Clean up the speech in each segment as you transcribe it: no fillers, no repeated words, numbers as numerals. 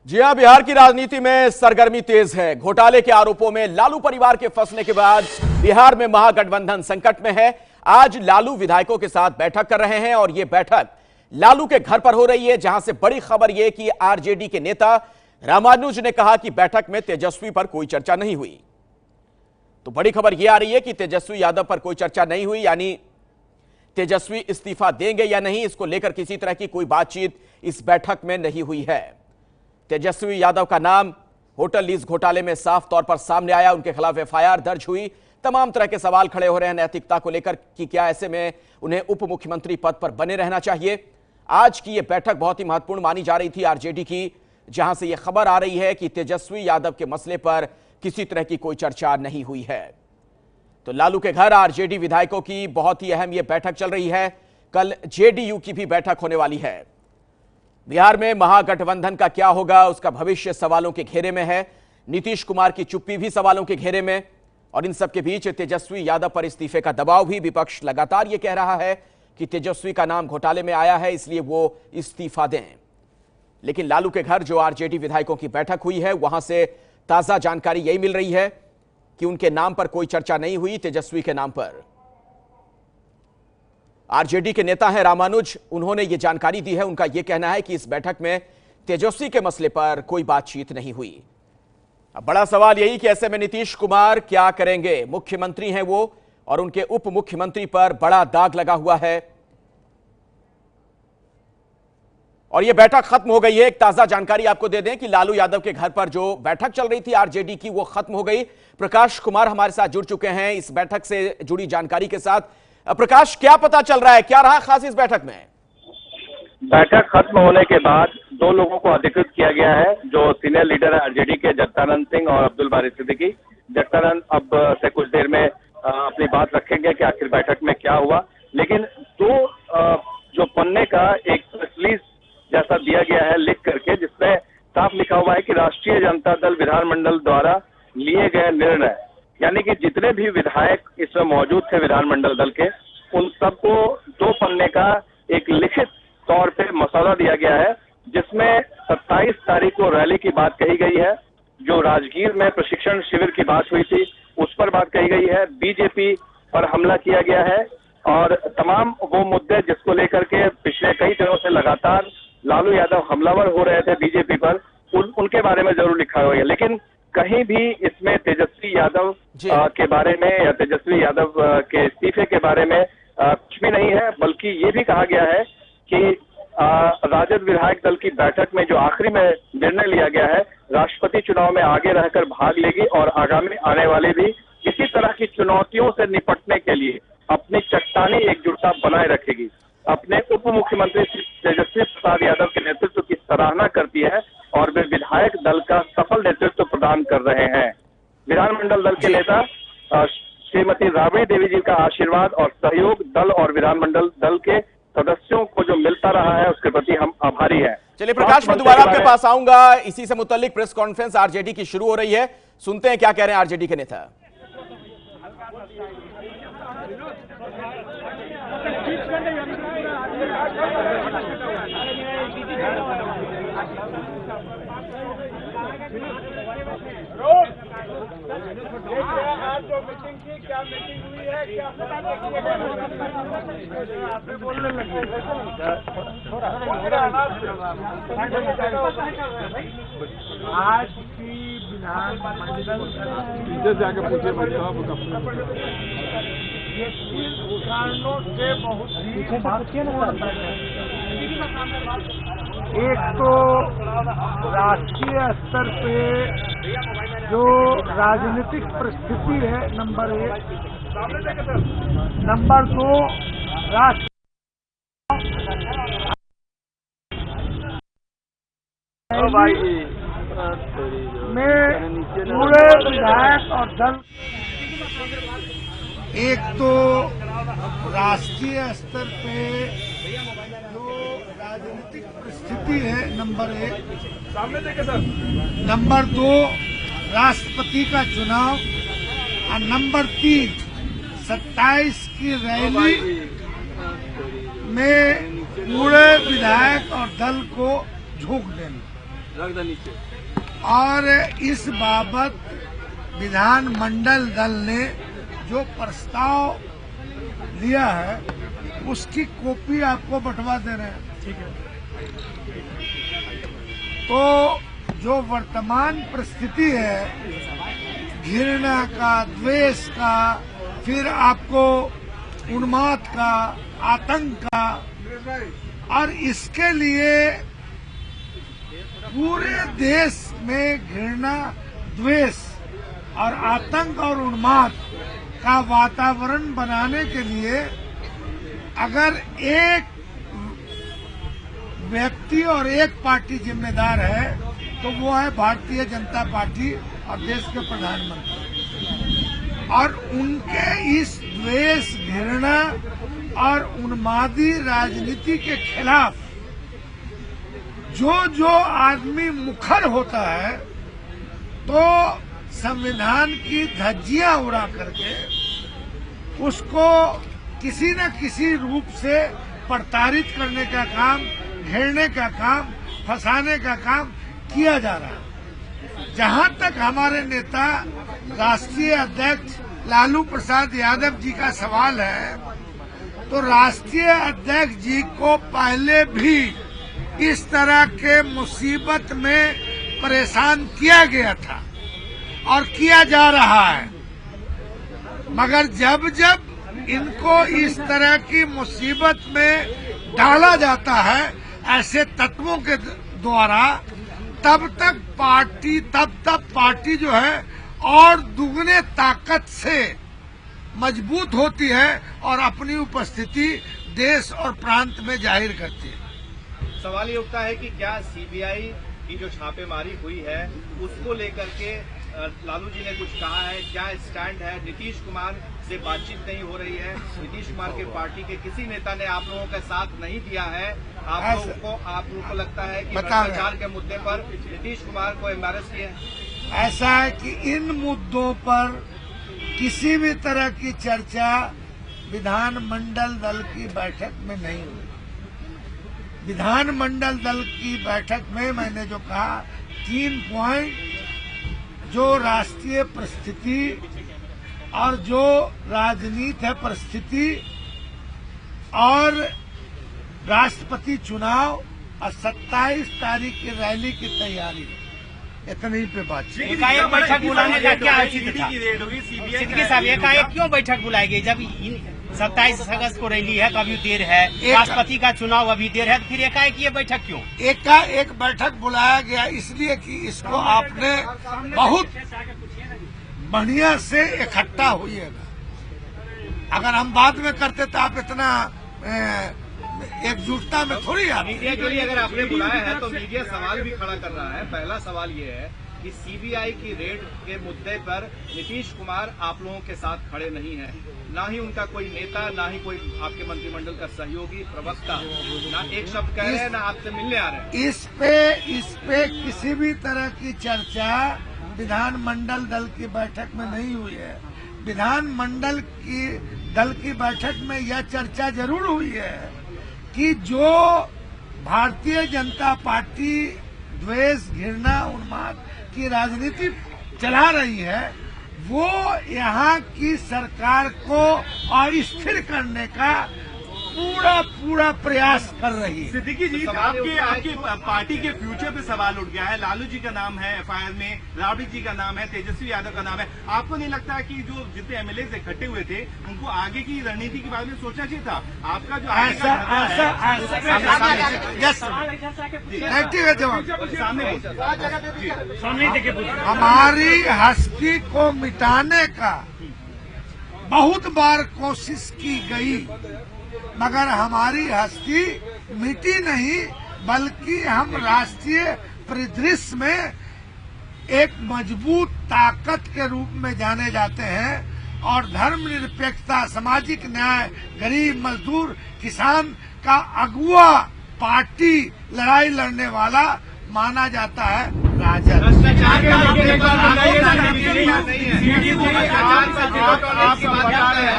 जी हां, बिहार की राजनीति में सरगर्मी तेज है। घोटाले के आरोपों में लालू परिवार के फंसने के बाद बिहार में महागठबंधन संकट में है। आज लालू विधायकों के साथ बैठक कर रहे हैं और यह बैठक लालू के घर पर हो रही है, जहां से बड़ी खबर यह कि आरजेडी के नेता रामानुज ने कहा कि बैठक में तेजस्वी पर कोई चर्चा नहीं हुई। तो बड़ी खबर यह आ रही है कि तेजस्वी यादव पर कोई चर्चा नहीं हुई, यानी तेजस्वी इस्तीफा देंगे या नहीं, इसको लेकर किसी तरह की कोई बातचीत इस बैठक में नहीं हुई है। तेजस्वी यादव का नाम होटल लीज घोटाले में साफ तौर पर सामने आया, उनके खिलाफ एफआईआर दर्ज हुई। तमाम तरह के सवाल खड़े हो रहे हैं नैतिकता को लेकर कि क्या ऐसे में उन्हें उप मुख्यमंत्री पद पर बने रहना चाहिए। आज की यह बैठक बहुत ही महत्वपूर्ण मानी जा रही थी आरजेडी की, जहां से यह खबर आ रही है कि तेजस्वी यादव के मसले पर किसी तरह की कोई चर्चा नहीं हुई है। तो लालू के घर आरजेडी विधायकों की बहुत ही अहम यह बैठक चल रही है। कल जेडीयू की भी बैठक होने वाली है। बिहार में महागठबंधन का क्या होगा, उसका भविष्य सवालों के घेरे में है। नीतीश कुमार की चुप्पी भी सवालों के घेरे में, और इन सबके बीच तेजस्वी यादव पर इस्तीफे का दबाव भी। विपक्ष लगातार यह कह रहा है कि तेजस्वी का नाम घोटाले में आया है, इसलिए वो इस्तीफा दें। लेकिन लालू के घर जो आरजेडी विधायकों की बैठक हुई है, वहां से ताजा जानकारी यही मिल रही है कि उनके नाम पर कोई चर्चा नहीं हुई। तेजस्वी के नाम पर आरजेडी के नेता हैं रामानुज, उन्होंने यह जानकारी दी है। उनका यह कहना है कि इस बैठक में तेजस्वी के मसले पर कोई बातचीत नहीं हुई। अब बड़ा सवाल यही कि ऐसे में नीतीश कुमार क्या करेंगे। मुख्यमंत्री हैं वो, और उनके उप मुख्यमंत्री पर बड़ा दाग लगा हुआ है। और यह बैठक खत्म हो गई है। एक ताजा जानकारी आपको दे दें कि लालू यादव के घर पर जो बैठक चल रही थी आरजेडी की, वो खत्म हो गई। प्रकाश कुमार हमारे साथ जुड़ चुके हैं इस बैठक से जुड़ी जानकारी के साथ। प्रकाश, क्या पता चल रहा है, क्या रहा खास इस बैठक में? बैठक खत्म होने के बाद दो लोगों को अधिकृत किया गया है, जो सीनियर लीडर है आरजेडी के, जगदानंद सिंह और अब्दुल बारी सिद्दीकी। जगदानंद अब से कुछ देर में अपनी बात रखेंगे कि आखिर बैठक में क्या हुआ। लेकिन दो जो पन्ने का एक रिलीज जैसा दिया गया है लिख करके, जिसमें साफ लिखा हुआ है कि राष्ट्रीय जनता दल विधानमंडल द्वारा लिए गए निर्णय, यानी कि जितने भी विधायक इसमें मौजूद थे विधानमंडल दल के, उन सबको दो पन्ने का एक लिखित तौर पे मसौदा दिया गया है, जिसमें 27 तारीख को रैली की बात कही गई है। जो राजगीर में प्रशिक्षण शिविर की बात हुई थी, उस पर बात कही गई है। बीजेपी पर हमला किया गया है, और तमाम वो मुद्दे जिसको लेकर के पिछले कई दिनों से लगातार लालू यादव हमलावर हो रहे थे बीजेपी पर, उनके बारे में जरूर लिखा हुआ है। लेकिन कहीं भी इसमें तेजस्वी यादव के बारे में या तेजस्वी यादव के इस्तीफे के बारे में कुछ भी नहीं है, बल्कि ये भी कहा गया है कि राजद विधायक दल की बैठक में जो आखिरी में निर्णय लिया गया है, राष्ट्रपति चुनाव में आगे रहकर भाग लेगी और आगामी आने वाले भी इसी तरह की चुनौतियों से निपटने के लिए अपनी चट्टानी एकजुटता बनाए रखेगी। अपने उप मुख्यमंत्री तेजस्वी प्रसाद यादव के नेतृत्व की सराहना करती है और वे विधायक दल का सफल नेतृत्व प्रदान कर रहे हैं। विधानमंडल दल के नेता श्रीमती राबड़ी देवी जी का आशीर्वाद और सहयोग दल और विधानमंडल दल के सदस्यों को जो मिलता रहा है, उसके प्रति हम आभारी हैं। चलिए प्रकाश, मैं दोबारा आपके पास आऊंगा। इसी से मुताल्लिक प्रेस कॉन्फ्रेंस आरजेडी की शुरू हो रही है, सुनते हैं क्या कह रहे हैं आरजेडी के नेता। आज जो मीटिंग की, क्या मीटिंग हुई है, क्या आपने बोलने लगे आज की विधानमंडल जाके पूछे ये 3 कारणों से बहुत ही एक तो राष्ट्रीय स्तर पे जो राजनीतिक परिस्थिति है, नंबर 1। नंबर 2, राष्ट्र में पूरे विधायक और दल, एक तो राष्ट्रीय स्तर पे जो राजनीतिक परिस्थिति है, नंबर 1। नंबर 2, राष्ट्रपति का चुनाव, और नंबर 3, 27 की रैली में पूरे विधायक और दल को झोंक देना। और इस बाबत विधानमंडल दल ने जो प्रस्ताव लिया है उसकी कॉपी आपको बंटवा दे रहे हैं। ठीक है। तो जो वर्तमान परिस्थिति है घृणा का, द्वेष का, फिर आपको उन्माद का, आतंक का, और इसके लिए पूरे देश में घृणा, द्वेष और आतंक और उन्माद का वातावरण बनाने के लिए अगर एक व्यक्ति और एक पार्टी जिम्मेदार है तो वो है भारतीय जनता पार्टी और देश के प्रधानमंत्री। और उनके इस द्वेष, घृणा और उन्मादी राजनीति के खिलाफ जो आदमी मुखर होता है तो संविधान की धज्जियां उड़ा करके उसको किसी न किसी रूप से प्रताड़ित करने का काम, घेरने का काम, फंसाने का काम किया जा रहा है। जहां तक हमारे नेता राष्ट्रीय अध्यक्ष लालू प्रसाद यादव जी का सवाल है, तो राष्ट्रीय अध्यक्ष जी को पहले भी इस तरह के मुसीबत में परेशान किया गया था और किया जा रहा है, मगर जब जब इनको इस तरह की मुसीबत में डाला जाता है ऐसे तत्वों के द्वारा, तब पार्टी जो है और दुगने ताकत से मजबूत होती है और अपनी उपस्थिति देश और प्रांत में जाहिर करती है। सवाल ये उठता है कि क्या सीबीआई की जो छापेमारी हुई है उसको लेकर के लालू जी ने कुछ कहा है, क्या स्टैंड है? नीतीश कुमार से बातचीत नहीं हो रही है, नीतीश कुमार के पार्टी के किसी नेता ने आप लोगों का साथ नहीं दिया है। आप लोगों को लगता है कि भ्रष्टाचार के मुद्दे पर नीतीश कुमार को एम्बैरेस किया है? ऐसा है कि इन मुद्दों पर किसी भी तरह की चर्चा विधानमंडल दल की बैठक में नहीं हुई। विधानमंडल दल की बैठक में मैंने जो कहा 3 पॉइंट, जो राष्ट्रीय परिस्थिति और जो राजनीति है परिस्थिति और राष्ट्रपति चुनाव और 27 तारीख की रैली की तैयारी, इतने ही पे बातचीत। एकाएक बैठक बुलाने का क्या औचित्य था? सिद्दीकी साहब, एकाएक क्यों बैठक बुलाई गई? जब 27 अगस्त को रैली है तो अभी देर है, राष्ट्रपति का चुनाव अभी देर है, तो फिर एकाएक ये बैठक क्यों? एकाएक बैठक बुलाया गया इसलिए कि इसको आपने बहुत बढ़िया से इकट्ठा हुईएगा। अगर हम बाद में करते तो आप इतना एकजुटता में थोड़ी आ। मीडिया के लिए अगर आपने बुलाया है तो मीडिया सवाल भी खड़ा कर रहा है। पहला सवाल ये है कि सीबीआई की रेड के मुद्दे पर नीतीश कुमार आप लोगों के साथ खड़े नहीं है, ना ही उनका कोई नेता, ना ही कोई आपके मंत्रिमंडल का सहयोगी प्रवक्ता, ना एक शब्द कह रहे हैं, ना आपसे मिलने आ रहे हैं। इस पे किसी भी तरह की चर्चा विधानमंडल दल की बैठक में नहीं हुई है। विधानमंडल की दल की बैठक में यह चर्चा जरूर हुई है कि जो भारतीय जनता पार्टी द्वेष, घृणा, उन्माद की राजनीति चला रही है, वो यहाँ की सरकार को अस्थिर करने का पूरा प्रयास कर रही है। सिद्दीकी जी, आपके पार्टी के फ्यूचर पे सवाल उठ गया है। लालू जी का नाम है एफआईआर में, राबड़ी जी का नाम है, तेजस्वी यादव का नाम है। आपको नहीं लगता है कि जो जितने एमएलए इकट्ठे हुए थे उनको आगे की रणनीति के बारे में सोचना चाहिए था? आपका जो हमारी हस्ती को मिटाने का बहुत बार कोशिश की गई, मगर हमारी हस्ती मिटी नहीं, बल्कि हम राष्ट्रीय परिदृश्य में एक मजबूत ताकत के रूप में जाने जाते हैं और धर्मनिरपेक्षता, सामाजिक न्याय, गरीब, मजदूर, किसान का अगुआ पार्टी लड़ाई लड़ने वाला माना जाता है राजद।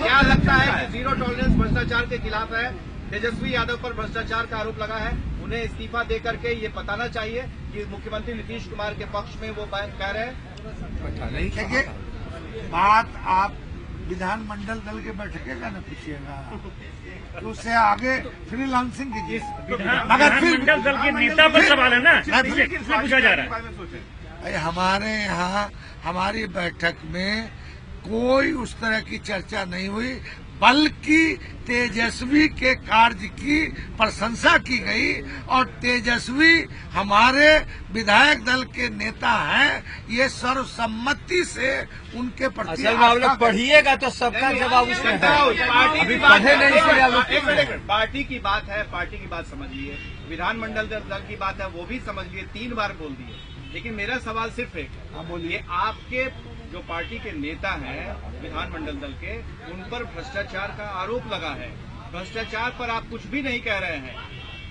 क्या लगता है कि जीरो टॉलरेंस भ्रष्टाचार के खिलाफ है? तेजस्वी यादव पर भ्रष्टाचार का आरोप लगा है, उन्हें इस्तीफा दे करके ये बताना चाहिए कि मुख्यमंत्री नीतीश कुमार के पक्ष में वो कह रहे हैं। नहीं देखिए, बात आप विधानमंडल दल के बैठके का न पूछिएगा, तो उससे आगे फ्रीलांसिंग कीजिए। मगर फिर दल के नेता पर सवाल है ना, इसलिए पूछा जा रहा है। हमारे यहाँ हमारी बैठक में कोई उस तरह की चर्चा नहीं हुई, बल्कि तेजस्वी के कार्य की प्रशंसा की गई। और तेजस्वी हमारे विधायक दल के नेता हैं, ये सर्वसम्मति से उनके प्रति। असल में पढ़िएगा तो सबका जवाब उसमें है। पार्टी की बात है, पार्टी की बात समझिए, विधानमंडल दल की बात है वो भी समझ लिए, 3 बार बोल दिए। लेकिन मेरा सवाल सिर्फ एक है, बोलिए, आपके जो पार्टी के नेता हैं विधानमंडल दल के, उन पर भ्रष्टाचार का आरोप लगा है। भ्रष्टाचार पर आप कुछ भी नहीं कह रहे हैं,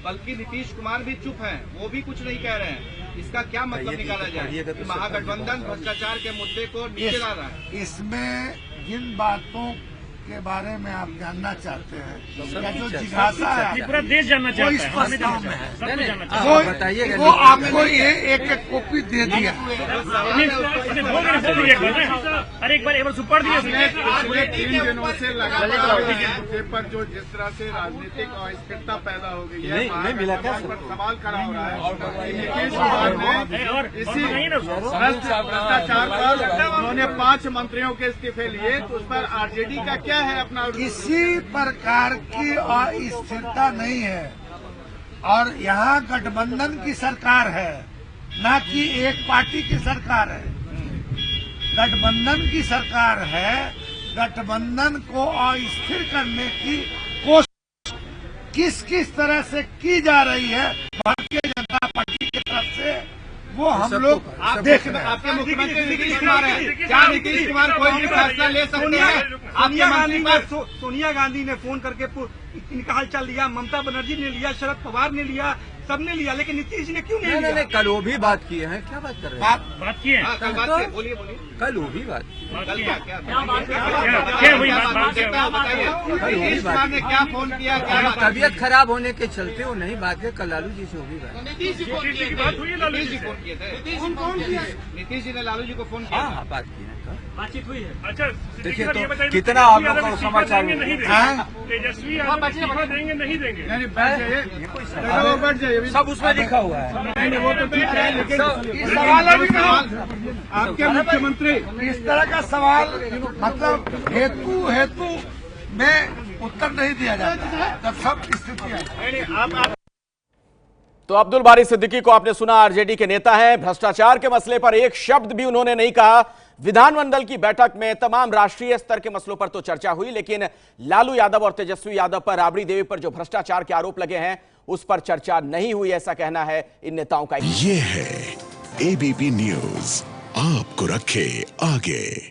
बल्कि नीतीश कुमार भी चुप हैं, वो भी कुछ नहीं कह रहे हैं। इसका क्या मतलब निकाला जाए कि महागठबंधन भ्रष्टाचार के मुद्दे को नीचे ला रहा है? इसमें जिन बातों के बारे में आप जानना चाहते हैं, या जो जिज्ञासा है, पूरा देश जानना चाहता है, वो इस प्रस्ताव में है। सब जानना चाहता है। बताइएगा, वो आपको ये एक कॉपी दे दिया। अरे एक बार सुपर दिया। पिछले 3 दिनों से लगातार मुद्दे पर जो जिस तरह से राजनीतिक अस्थिरता पैदा हो गई है, पर सवाल खड़ा हो रहा है। नीतीश कुमार ने इसी भ्रष्टाचार पर उन्होंने 5 मंत्रियों के इस्तीफे लिए, तो उस पर आरजेडी का क्या है अपना? किसी प्रकार की अस्थिरता नहीं है, और यहाँ गठबंधन की सरकार है, ना कि एक पार्टी की सरकार है। गठबंधन की सरकार है। गठबंधन को अस्थिर करने की कोशिश किस किस तरह से की जा रही है भारतीय जनता पार्टी की तरफ से, वो हम लोग देख रहे हैं। आपके मुख्यमंत्री नीतीश कुमार हैं, क्या नीतीश कुमार कोई भी फैसला ले सकते हैं? सोनिया गांधी ने फोन करके इनका हालचाल लिया, ममता बनर्जी ने लिया, शरद पवार ने लिया, सबने लिया, लेकिन नीतीश जी ने क्यों नहीं लिया? कल वो भी बात किए हैं, क्या बात कर रहे हैं? बात की है, बोलिए। कल वो भी बात नीतीश कुमार ने क्या फोन किया? क्या तबीयत खराब होने के चलते वो नहीं बात है। कल लालू जी से वो भी बात। नीतीश जी फोन किए थे। नीतीश जी ने लालू जी को फोन किया। हाँ, बात की है। बातचीत हुई है। अच्छा देखिए तो कितना आप लोग को समाचार नहीं देंगे, तेजस्वी यादव देंगे नहीं देंगे? बैठ जाइए, सब उसमें लिखा हुआ है। वो तो ठीक है, लेकिन आपके मुख्यमंत्री इस तरह का सवाल मतलब हेतु में उत्तर नहीं दिया जाता जब सब स्थिति है। तो अब्दुल बारी सिद्दीकी को आपने सुना, आरजेडी के नेता हैं। भ्रष्टाचार के मसले पर एक शब्द भी उन्होंने नहीं कहा। विधानमंडल की बैठक में तमाम राष्ट्रीय स्तर के मसलों पर तो चर्चा हुई, लेकिन लालू यादव और तेजस्वी यादव पर, राबड़ी देवी पर जो भ्रष्टाचार के आरोप लगे हैं उस पर चर्चा नहीं हुई, ऐसा कहना है इन नेताओं का। ये है एबीपी न्यूज, आपको रखे आगे।